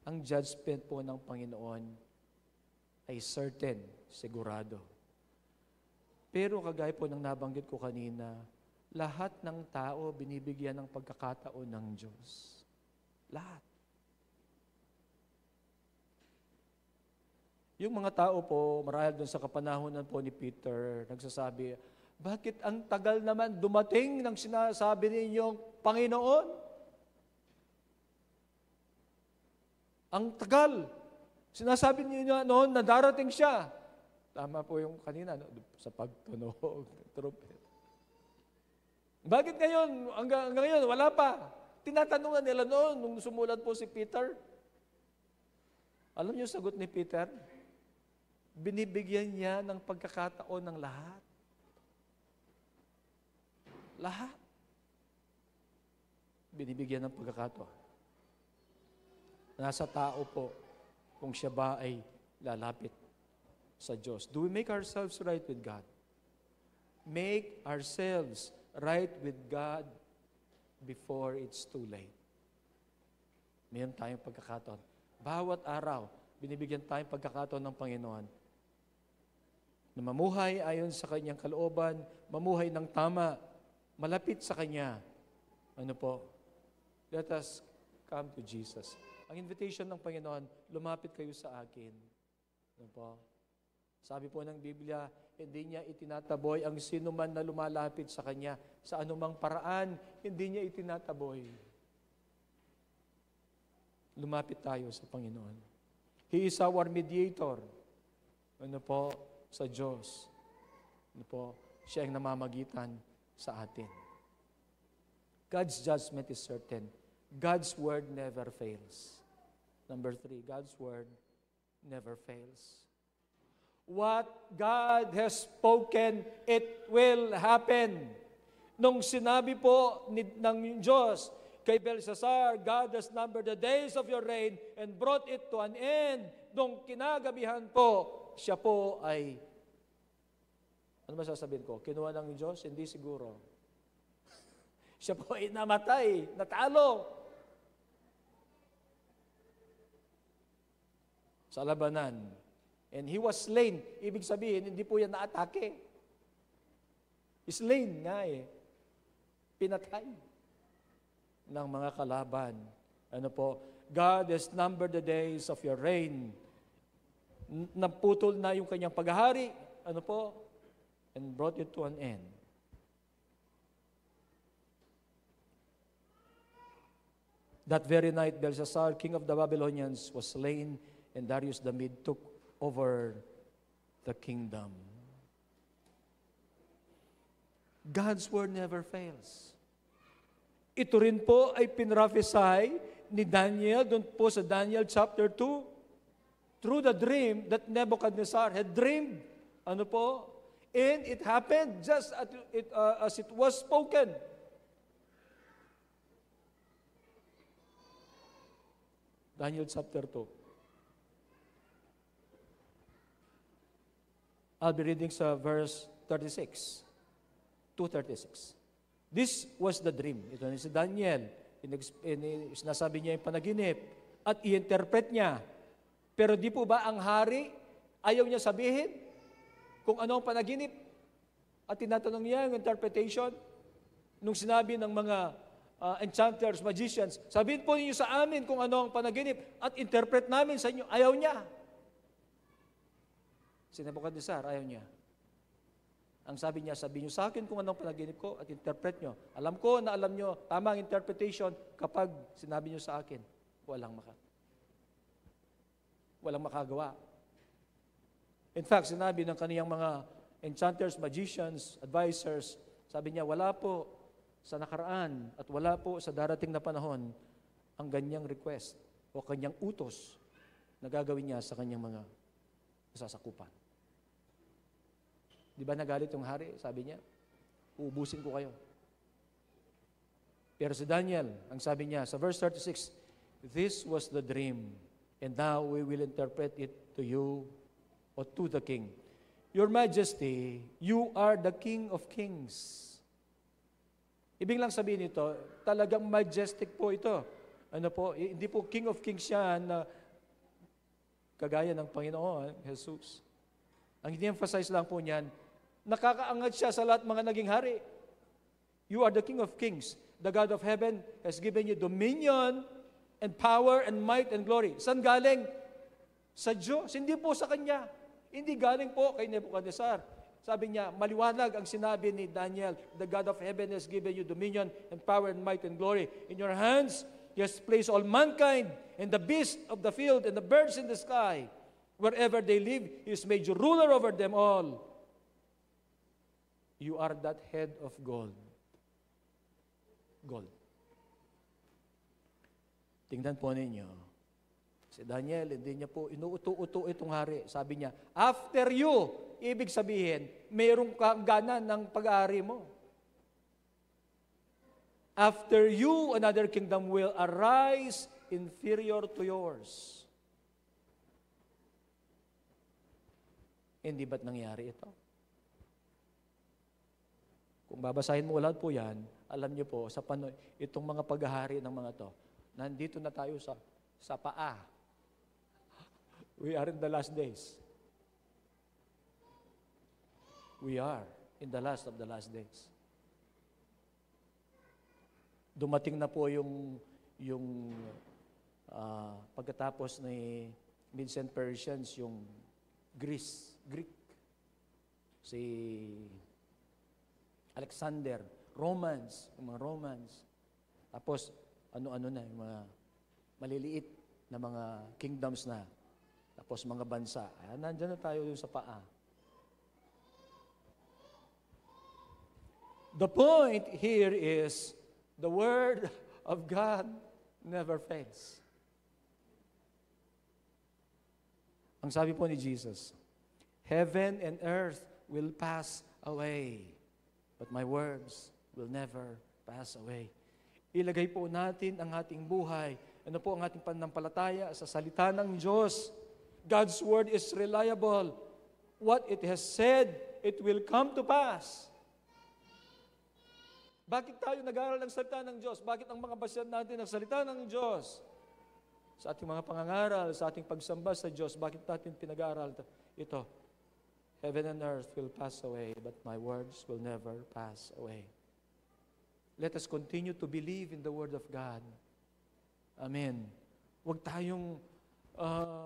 Ang judgment po ng Panginoon ay certain, sigurado. Pero kagaya po ng nabanggit ko kanina, lahat ng tao binibigyan ng pagkakataon ng Diyos. Lahat. Yung mga tao po, marahil doon sa kapanahonan po ni Peter, nagsasabi, bakit ang tagal naman dumating ng sinasabi ninyong Panginoon? Ang tagal. Sinasabi niyo noon na darating siya. Tama po yung kanina, sa pagtunog ng trumpet. Bakit ngayon, hanggang ngayon, wala pa? Tinatanungan nila noon, nung sumulat po si Peter. Alam niyo sagot ni Peter? Binibigyan niya ng pagkakataon ng lahat. Lahat. Binibigyan ng pagkakataon. Nasa tao po kung siya ba ay lalapit sa Diyos. Do we make ourselves right with God? Make ourselves right with God before it's too late. Mayroon tayong pagkakataon. Bawat araw, binibigyan tayong pagkakataon ng Panginoon na mamuhay ayon sa Kanyang kalooban, mamuhay ng tama, malapit sa Kanya. Let us come to Jesus. Ang invitation ng Panginoon, lumapit kayo sa akin. Sabi po ng Biblia, hindi niya itinataboy ang sino man na lumalapit sa Kanya. Sa anumang paraan, hindi niya itinataboy. Lumapit tayo sa Panginoon. He is our mediator. Sa Diyos. Siya ang namamagitan sa atin. God's judgment is certain. God's word never fails. Number 3, God's word never fails. What God has spoken, it will happen. Nung sinabi po ng Diyos kay Belshazzar, God has numbered the days of your reign and brought it to an end. Nung kinagabihan po, siya po ay, ano ba sasabihin ko? Kinuha ng Diyos? Hindi siguro. Siya po ay namatay, natalo. Sa labanan. And he was slain. Ibig sabihin, hindi po yan naatake. Slain nga Pinatay ng mga kalaban. God has numbered the days of your reign. Naputol na yung kanyang paghahari. And brought it to an end. That very night, Belshazzar, king of the Babylonians, was slain, and Darius the Mede took over the kingdom. God's word never fails. Ito rin po ay pinrophesy ni Daniel, doon po sa Daniel chapter 2, through the dream that Nebuchadnezzar had dreamed. Ano po? And it happened just as it was spoken. Daniel chapter 2. I'll be reading sa verse 36. 2:36. This was the dream. Ito ni si Daniel. Sinasabi niya yung panaginip at i-interpret niya. Pero di po ba ang hari ayaw niya sabihin kung ano ang panaginip? At tinatanong niya yung interpretation nung sinabi ng mga enchanters, magicians, sabihin po niyo sa amin kung ano ang panaginip at interpret namin sa inyo. Ayaw niya. Si Nebuchadnezzar, ayaw niya. Ang sabi niya, sabihin niyo sa akin kung anong panaginip ko at interpret niyo. Alam ko na alam niyo tama ang interpretation kapag sinabi niyo sa akin, walang makagawa. In fact, sinabi ng kaniyang mga enchanters, magicians, advisors, sabi niya, wala po sa nakaraan at wala po sa darating na panahon ang ganyang request o kanyang utos na gagawin niya sa kanyang mga masasakupan. Di ba nagalit yung hari? Sabi niya, uubusin ko kayo. Pero si Daniel, ang sabi niya sa verse 36, this was the dream, and now we will interpret it to you or to the king. Your Majesty, you are the King of Kings. Ibig lang sabihin ito, talagang majestic po ito. Ano po, hindi po King of Kings siya na kagaya ng Panginoon, Jesus. Ang i-emphasize lang po niyan, nakakaangat siya sa lahat mga naging hari. You are the King of Kings. The God of heaven has given you dominion and power and might and glory. Saan galing? Sa Diyos. Hindi po sa Kanya. Hindi galing po kay Nebuchadnezzar. Sabi niya, maliwanag ang sinabi ni Daniel, the God of heaven has given you dominion and power and might and glory. In your hands, He has placed all mankind and the beasts of the field and the birds in the sky. Wherever they live, He has made you ruler over them all. You are that head of gold. Gold. Tingnan po ninyo. Si Daniel, hindi niya po inuuto-uto itong hari. Sabi niya, after you, ibig sabihin, mayroong kagana ng pag-aari mo. After you, another kingdom will arise inferior to yours. Hindi ba't nangyari ito? Kung babasahin mo lahat po yan, alam niyo po, itong mga paghahari ng mga to, nandito na tayo sa paa. We are in the last days. We are in the last of the last days. Dumating na po yung pagkatapos ni Medes and Persians, yung Greek. Si Alexander, Romans, yung mga Romans. Tapos, ano-ano na, yung mga maliliit na mga kingdoms na. Tapos mga bansa. Nandiyan na tayo yung sa paa. The point here is, the Word of God never fails. Ang sabi po ni Jesus, heaven and earth will pass away, but my words will never pass away. Ilagay po natin ang ating buhay, ano po ang ating pananampalataya sa salita ng Diyos. God's Word is reliable. What it has said, it will come to pass. Bakit tayo nag-aaral ng salita ng Diyos? Bakit ang mga basehan natin ng salita ng Diyos? Sa ating mga pangangaral, sa ating pagsamba sa Diyos, bakit natin pinag-aaral ito? Heaven and earth will pass away, but my words will never pass away. Let us continue to believe in the Word of God. Amen. Huwag tayong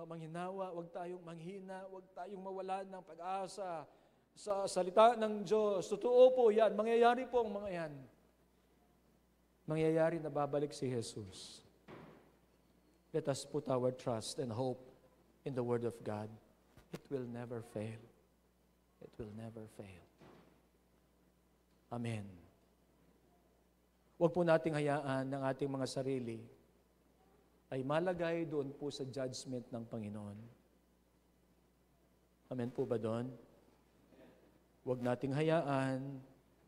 manghinawa, huwag tayong manghina, huwag tayong mawalan ng pag-asa sa salita ng Diyos. Totoo po yan. Mangyayari po ang mga yan. Mangyayari na babalik si Jesus. Let us put our trust and hope in the Word of God. It will never fail. It will never fail. Amen. Huwag po nating hayaan ng ating mga sarili ay malagay doon po sa judgment ng Panginoon. Amen po ba doon? Huwag nating hayaan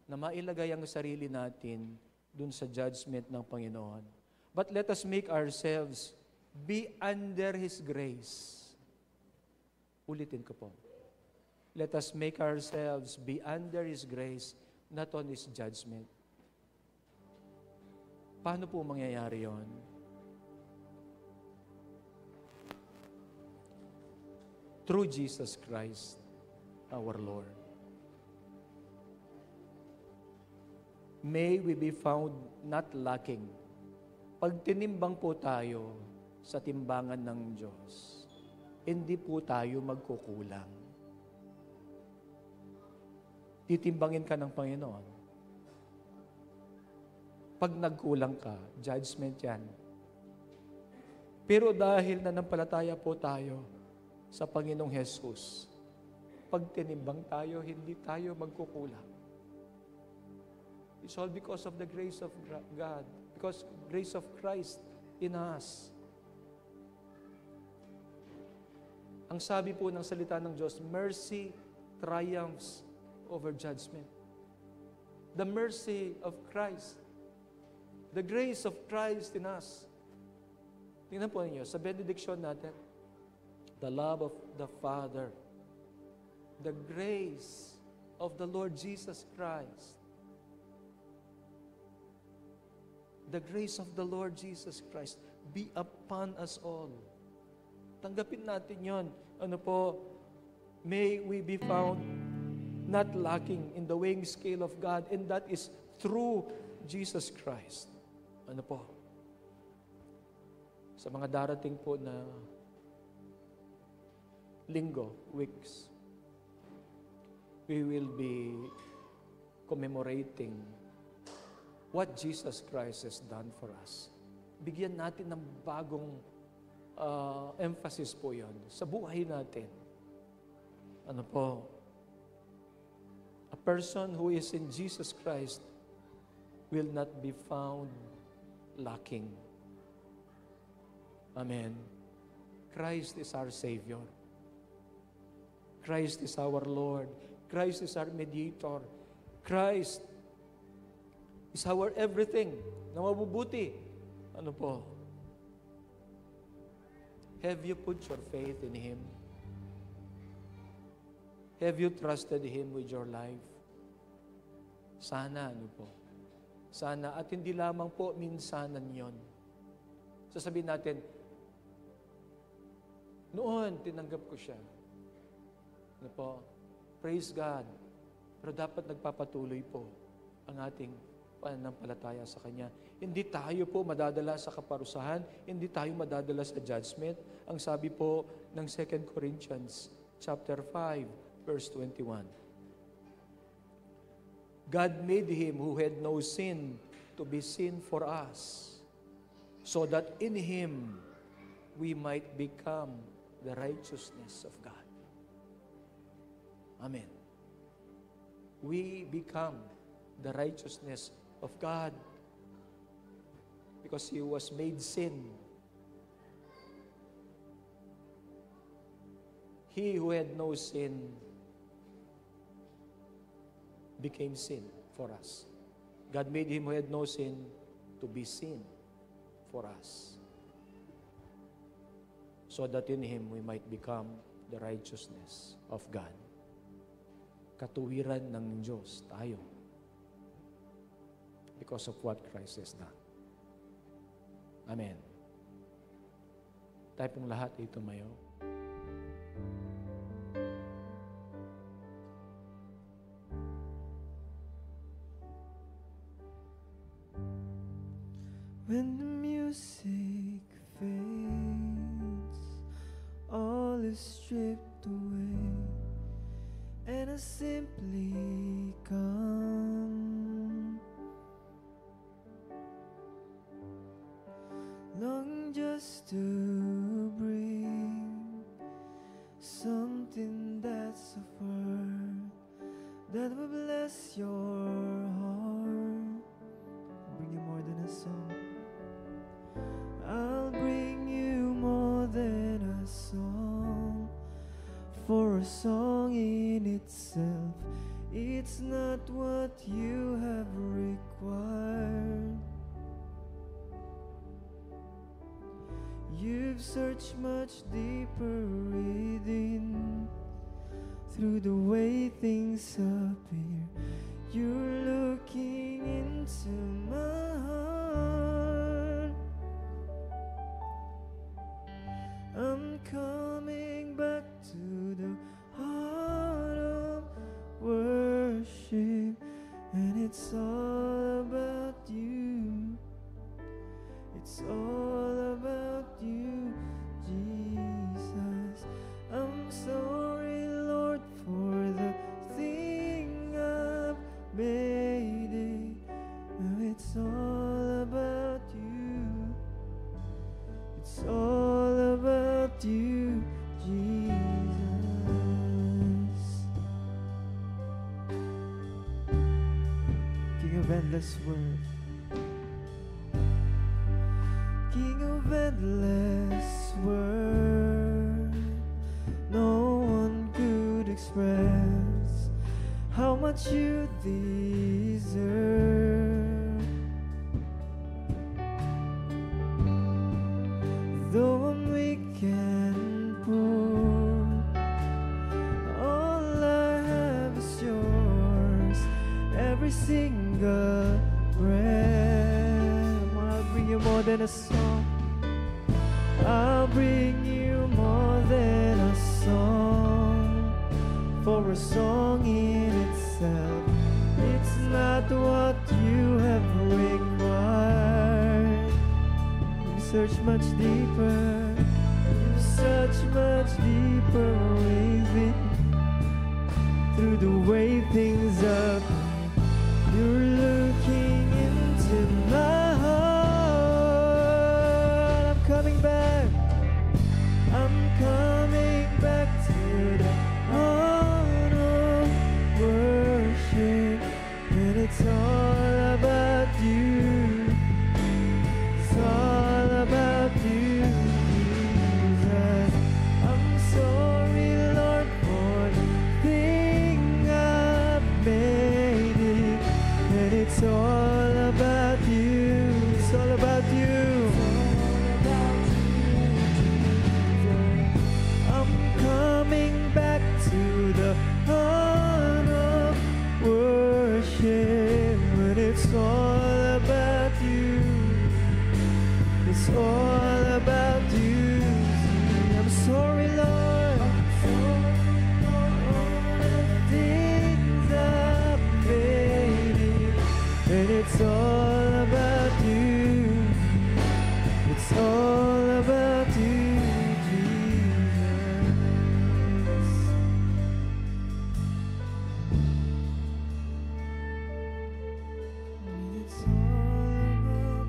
na mailagay ang sarili natin doon sa judgment ng Panginoon. But let us make ourselves be under His grace. Ulitin ko po. Let us make ourselves be under His grace, not on His judgment. Paano po mangyayari yon? Through Jesus Christ, our Lord. May we be found not lacking. Pag tinimbang po tayo sa timbangan ng Diyos, hindi po tayo magkukulang. Titimbangin ka ng Panginoon. Pag nagkulang ka, judgment yan. Pero dahil nanampalataya po tayo sa Panginoong Jesus, pag tinimbang tayo, hindi tayo magkukulang. It's all because of the grace of God, because grace of Christ in us. Ang sabi po ng salita ng Diyos, mercy triumphs over judgment. The mercy of Christ, the grace of Christ in us. Tingnan po ninyo, sa benediction natin, the love of the Father, the grace of the Lord Jesus Christ, the grace of the Lord Jesus Christ be upon us all. Tanggapin natin yon. Ano po? May we be found not lacking in the weighing scale of God, and that is through Jesus Christ. Ano po? Sa mga darating po na linggo, weeks, we will be commemorating what Jesus Christ has done for us. Bigyan natin ng bagong emphasis po yon sa buhay natin. Ano po? A person who is in Jesus Christ will not be found lacking. Amen. Christ is our Savior. Christ is our Lord. Christ is our mediator. Christ is our everything na mabubuti. Ano po? Have you put your faith in Him? Have you trusted Him with your life? Sana, ano po? Sana, at hindi lamang po minsanan yon. Sasabihin natin, noon, tinanggap ko siya. Ano po? Praise God. Pero dapat nagpapatuloy po ang ating pananampalataya sa Kanya. Hindi tayo po madadala sa kaparusahan, hindi tayo madadala sa judgment. Ang sabi po ng 2 Corinthians chapter 5, verse 21. God made Him who had no sin to be sin for us, so that in Him we might become the righteousness of God. Amen. We become the righteousness of God because He was made sin. He who had no sin became sin for us. God made Him who had no sin to be sin for us, so that in Him we might become the righteousness of God. Katuwiran ng Diyos tayo because of what Christ has done. Amen. Tayo pong lahat ay tumayo. When the music fades, all is stripped away, and I simply come, long just to to bring something that's of worth that will bless your heart. Bring you more than a song. I'll bring you more than a song, for a song in itself, it's not what you have required. You've searched much deeper within, through the way things appear. You're looking into my heart. I'm coming back to the heart of worship, and it's all about you. It's all about you, Jesus. I'm sorry, Lord, for the thing I've made it. Now it's all about you. It's all about you, Jesus. King of endless worth, King of endless worth, no one could express how much you deserve. Though I'm weak and poor, all I have is yours, every single breath. I'll bring you more than a song. I'll bring you more than a song, for a song in itself, it's not what you have required. You search much deeper, you search much deeper within, through the way things are. You're looking into my heart. I'm coming back. I'm coming back to the heart of worship, and it's all about you. It's all about you, Jesus. I'm sorry, Lord, for the thing I've made it, and it's all about you. It's all about you. I'm coming back to the heart of worship, but it's all about you. It's all about you. I'm sorry, Lord, all the things I've made, and it's all about you. It's all about you, Jesus. It's all about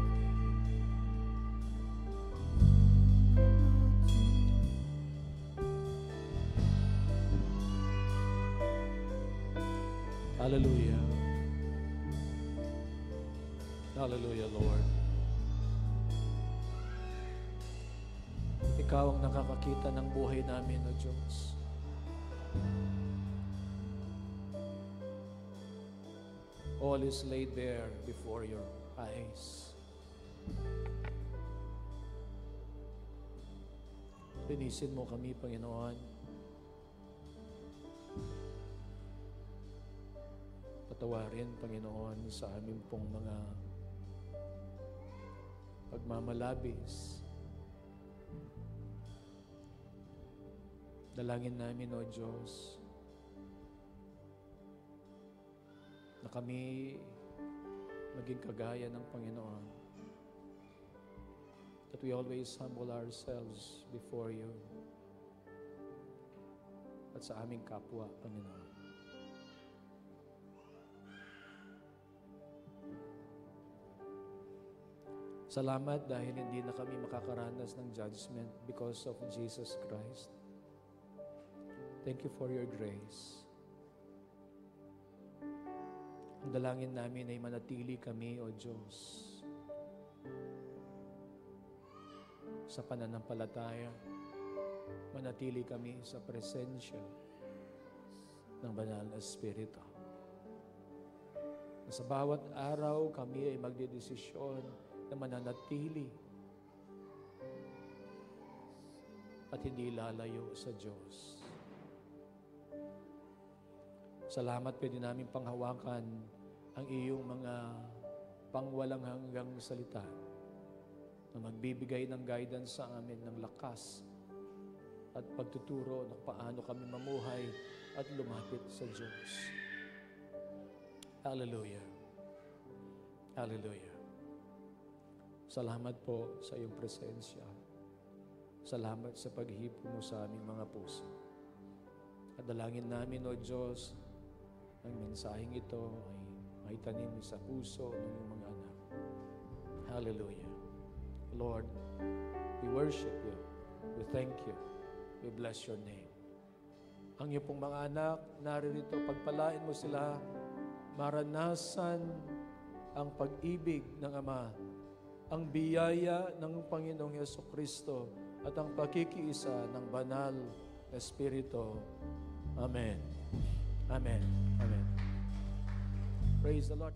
Hallelujah. Hallelujah, Lord. Ikaw ang nakakakita ng buhay namin, O Diyos. All is laid bare before your eyes. Linisin mo kami, Panginoon. Patawarin, Panginoon, sa aming pong mga pagmamalabis. Dalangin namin, O Diyos, na kami maging kagaya ng Panginoon. That we always humble ourselves before you at sa aming kapwa, Panginoon. Salamat dahil hindi na kami makakaranas ng judgment because of Jesus Christ. Thank you for your grace. Ang dalangin namin ay manatili kami, O Diyos, sa pananampalataya. Manatili kami sa presensya ng Banal na Espiritu. Sa bawat araw, kami ay magdedesisyon na mananatili at hindi lalayo sa Diyos. Salamat, pwede namin panghawakan ang iyong mga pangwalang hanggang salita na magbibigay ng guidance sa amin ng lakas at pagtuturo na paano kami mamuhay at lumapit sa Diyos. Hallelujah. Hallelujah. Salamat po sa iyong presensya. Salamat sa paghipo mo sa aming mga puso. At dalangin namin, O Diyos, ang mensaheng ito ay maitanim sa puso ng iyong mga anak. Hallelujah. Lord, we worship you. We thank you. We bless your name. Ang iyong pong mga anak, naririto, pagpalain mo sila, maranasan ang pag-ibig ng Ama, ang biyaya ng Panginoong Jesucristo, at ang pakikiisa ng Banal na Espiritu. Amen. Amen. Amen. Praise the Lord.